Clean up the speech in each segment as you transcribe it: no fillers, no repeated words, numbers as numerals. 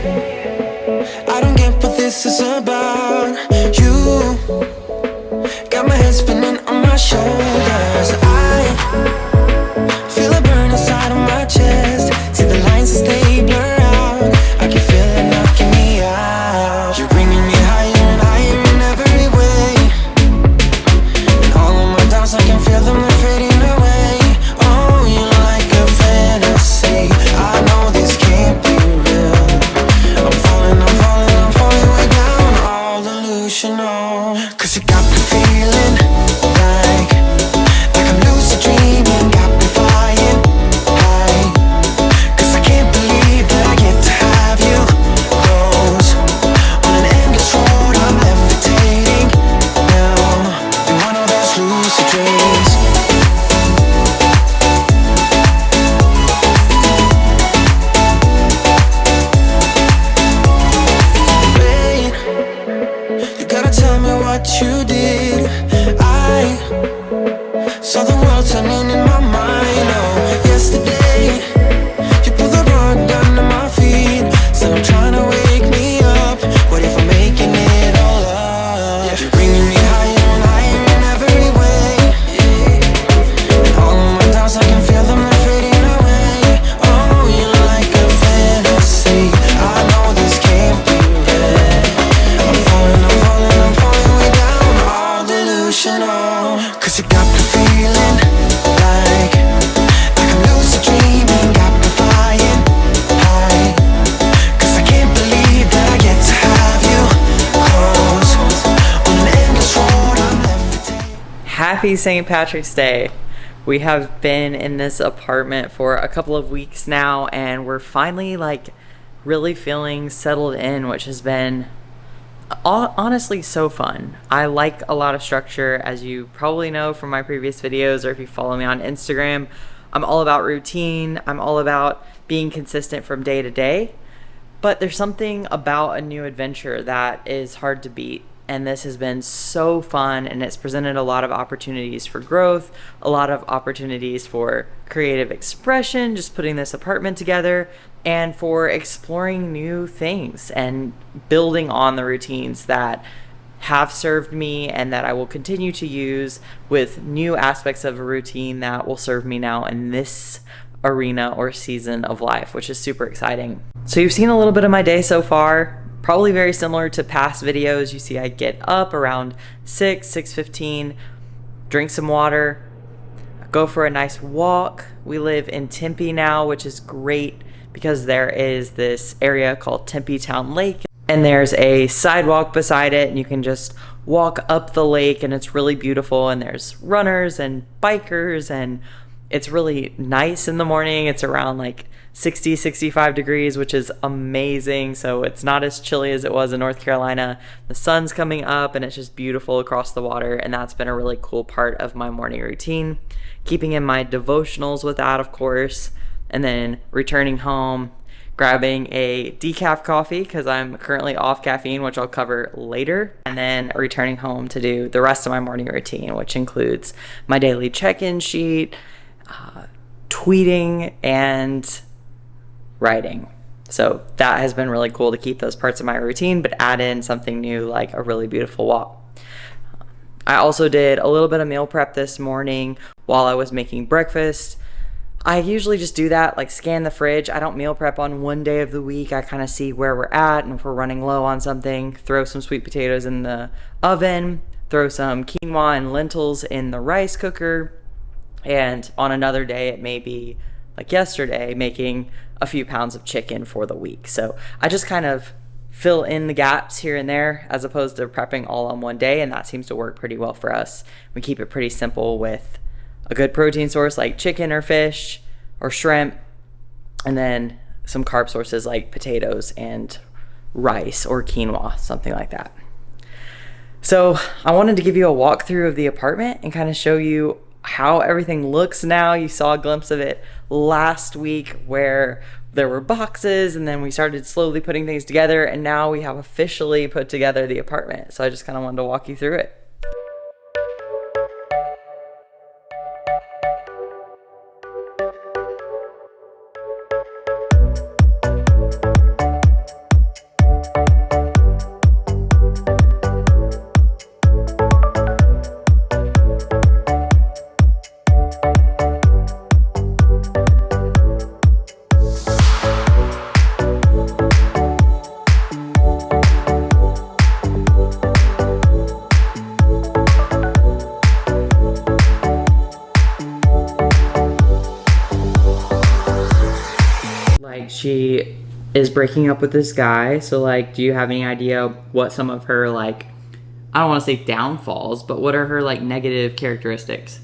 I don't get what this is about. You got my head spinning on my shoulders. I feel a burn inside of my chest. See the lines as they blur out. I can feel it knocking me out. You're bringing me higher and higher in every way. And all of my doubts, I can feel them, they're fading away. Oh, you're like a fantasy. I know this can't be real. I'm falling way down, all delusional. 'Cause you got me feeling like I'm lucid dreaming. Got me flying high. 'Cause I can't believe that I get to have you close. On an endless road, I'm levitating now in one of those lucid dreams. Wait, you gotta tell me what you did. I saw the world turning in my mind. Oh, yesterday you pulled the rug under my feet. Said I'm trying to wake me up. What if I'm making it all up? You're bringing me higher and higher in every way. And all of my doubts, I can feel them, they're fading away. Oh, you're like a fantasy. I know this can't be real. I'm falling way down, all delusional. 'Cause you got me feeling like I'm lucid dreaming. Got me flying high. 'Cause I can't believe that I get to have you close. On an endless road, I'm levitating. Happy St. Patrick's Day. We have been in this apartment for a couple of weeks now, and we're finally really feeling settled in, which has been honestly so fun. I like a lot of structure, as you probably know from my previous videos, or if you follow me on Instagram. I'm all about routine. I'm all about being consistent from day to day. But there's something about a new adventure that is hard to beat. And this has been so fun, and it's presented a lot of opportunities for growth, a lot of opportunities for creative expression, just putting this apartment together, and for exploring new things and building on the routines that have served me and that I will continue to use, with new aspects of a routine that will serve me now in this arena or season of life, which is super exciting. So you've seen a little bit of my day so far. Probably very similar to past videos. You see I get up around 6:15, drink some water, go for a nice walk. We live in Tempe now, which is great because there is this area called Tempe Town Lake, and there's a sidewalk beside it, and you can just walk up the lake, and it's really beautiful, and there's runners and bikers, and it's really nice in the morning. It's around 65 degrees, which is amazing. So it's not as chilly as it was in North Carolina. The sun's coming up, and it's just beautiful across the water, and that's been a really cool part of my morning routine. Keeping in my devotionals with that, of course, and then returning home, grabbing a decaf coffee because I'm currently off caffeine, which I'll cover later, and then returning home to do the rest of my morning routine, which includes my daily check-in sheet, tweeting, and writing. So that has been really cool to keep those parts of my routine, but add in something new like a really beautiful walk. I also did a little bit of meal prep this morning while I was making breakfast. I usually just do that, scan the fridge. I don't meal prep on one day of the week. I kind of see where we're at, and if we're running low on something, throw some sweet potatoes in the oven, throw some quinoa and lentils in the rice cooker, and on another day it may be like yesterday, making a few pounds of chicken for the week. So I just kind of fill in the gaps here and there as opposed to prepping all on one day, and that seems to work pretty well for us. We keep it pretty simple with a good protein source like chicken or fish or shrimp, and then some carb sources like potatoes and rice or quinoa, something like that. So I wanted to give you a walkthrough of the apartment and kind of show you how everything looks now. You saw a glimpse of it last week where there were boxes, and then we started slowly putting things together, and now we have officially put together the apartment. So I just kind of wanted to walk you through it. Like, she is breaking up with this guy. So, like, do you have any idea what some of her, like, I don't want to say downfalls, but what are her, like, negative characteristics?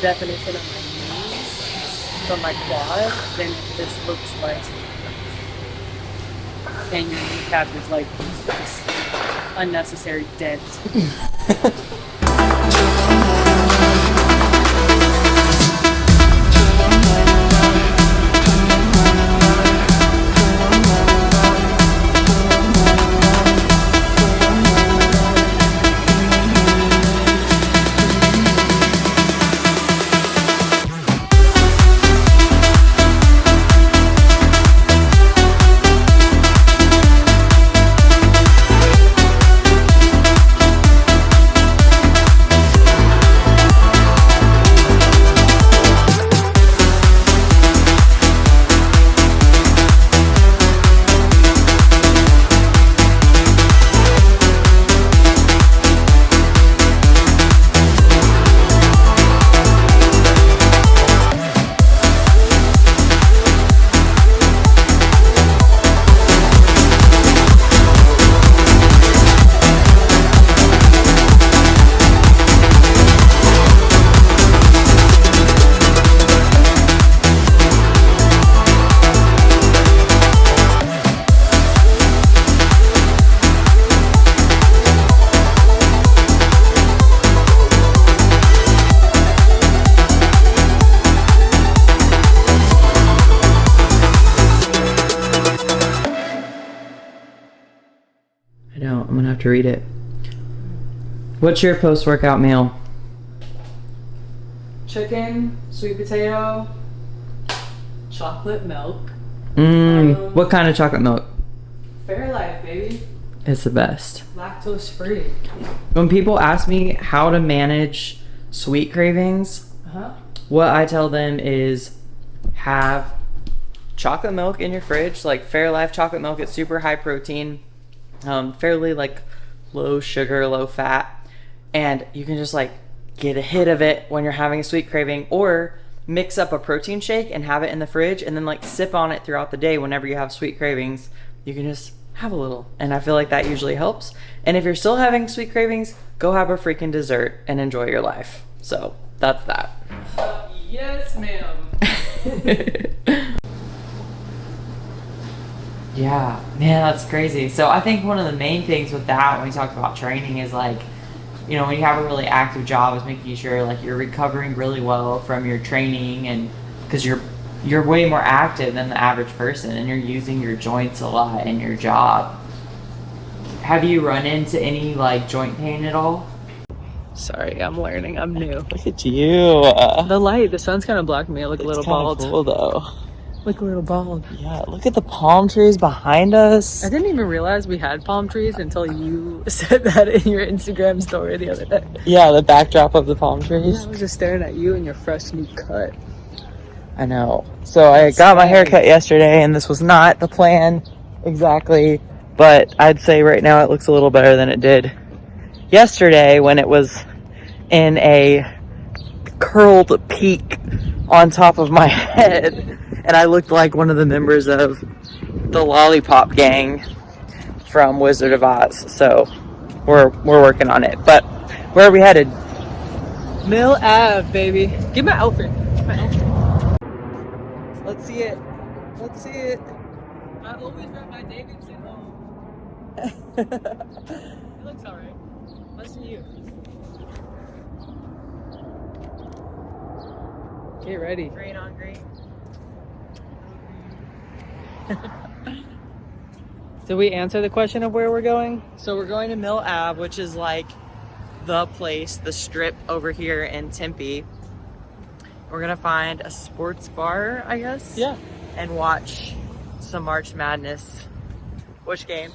definition of my knees from my quad, then this looks like, and your kneecap is like this unnecessary dent. I don't. I'm gonna have to read it. What's your post-workout meal? Chicken, sweet potato, chocolate milk. What kind of chocolate milk? Fairlife, baby. It's the best. Lactose free. When people ask me how to manage sweet cravings, what I tell them is have chocolate milk in your fridge, like Fairlife chocolate milk. It's super high protein, fairly like low sugar, low fat, and you can just like get a hit of it when you're having a sweet craving, or mix up a protein shake and have it in the fridge and then like sip on it throughout the day. Whenever you have sweet cravings, you can just have a little, and I feel like that usually helps. And if you're still having sweet cravings, go have a freaking dessert and enjoy your life. So that's that. Yes, ma'am. Yeah, man, that's crazy. So I think one of the main things with that when we talk about training is like, you know, when you have a really active job, is making sure like you're recovering really well from your training, and because you're way more active than the average person and you're using your joints a lot in your job. Have you run into any like joint pain at all? Sorry, I'm learning. I'm new. Look at you. The light, the sun's kind of blocking me. I look a little bald. Cool though. Look a little bald. Yeah, look at the palm trees behind us. I didn't even realize we had palm trees until you said that in your Instagram story the other day. Yeah, the backdrop of the palm trees. I was just staring at you and your fresh new cut. I know. So I got my hair cut yesterday, and this was not the plan exactly, but I'd say right now it looks a little better than it did yesterday when it was in a curled peak on top of my head, and I looked like one of the members of the Lollipop Gang from Wizard of Oz. So we're working on it. But where are we headed? Mill Ave, baby. Get my outfit. Let's see it. Let's see it. I always rep my Davidson home. It looks alright. Let's see you. Get ready. Green on green. Did we answer the question of where we're going? So we're going to Mill Ave, which is like the place, the strip over here in Tempe. We're gonna find a sports bar, I guess. Yeah. And watch some March Madness. Which game?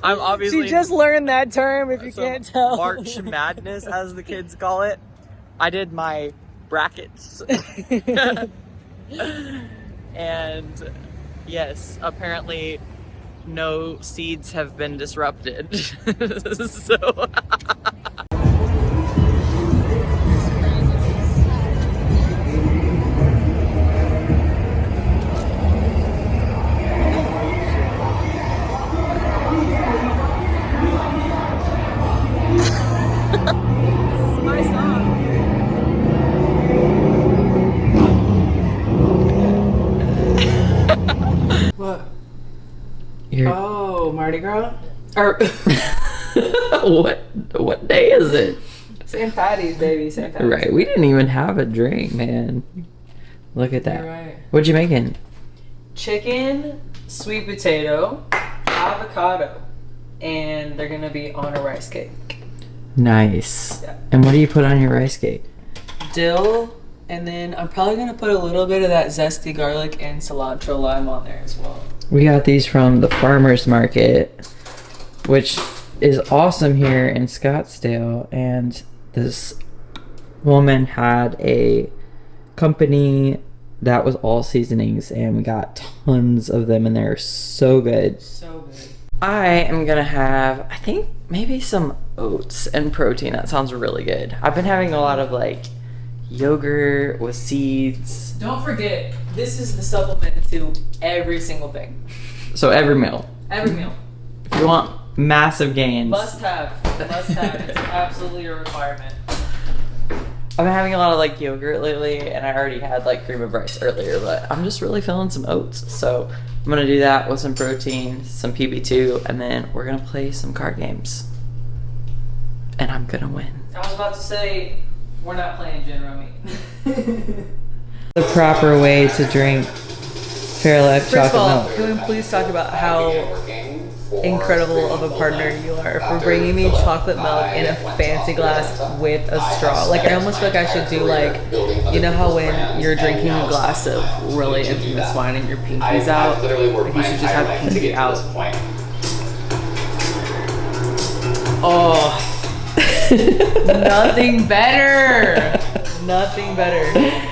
I'm obviously. She just learned that term, if you can't tell. March Madness, as the kids call it. I did my brackets. And yes, apparently no seeds have been disrupted. So This is my song. Oh, Mardi Gras? Or what day is it? St. Patty's, baby. St. Patty's. Right, we didn't even have a drink, man. Look at that. You're right. What'd you making? Chicken, sweet potato, avocado, and they're gonna be on a rice cake. Nice. Yeah. And what do you put on your rice cake? Dill, and then I'm probably gonna put a little bit of that zesty garlic and cilantro lime on there as well. We got these from the farmer's market, which is awesome here in Scottsdale. And this woman had a company that was all seasonings, and we got tons of them, and they're so good. So good. I am gonna have, I think, maybe some oats and protein. That sounds really good. I've been having a lot of like yogurt with seeds. Don't forget, this is the supplement to every single thing. So every meal. Every meal. If you want massive gains. Must have. Must have. It's absolutely a requirement. I've been having a lot of like yogurt lately, and I already had like cream of rice earlier, but I'm just really feeling some oats. So I'm gonna do that with some protein, some PB2, and then we're gonna play some card games. And I'm gonna win. I was about to say, we're not playing gin rummy. The proper way to drink Fairlife First of chocolate all, milk. can we please talk about how incredible of a partner you are for bringing me chocolate milk in a fancy glass with a straw. Like, I almost feel like I should do, like, you know how when you're drinking a glass of really infamous wine and your pinky's out, like you should just have pinky out. Oh, nothing better. Nothing better.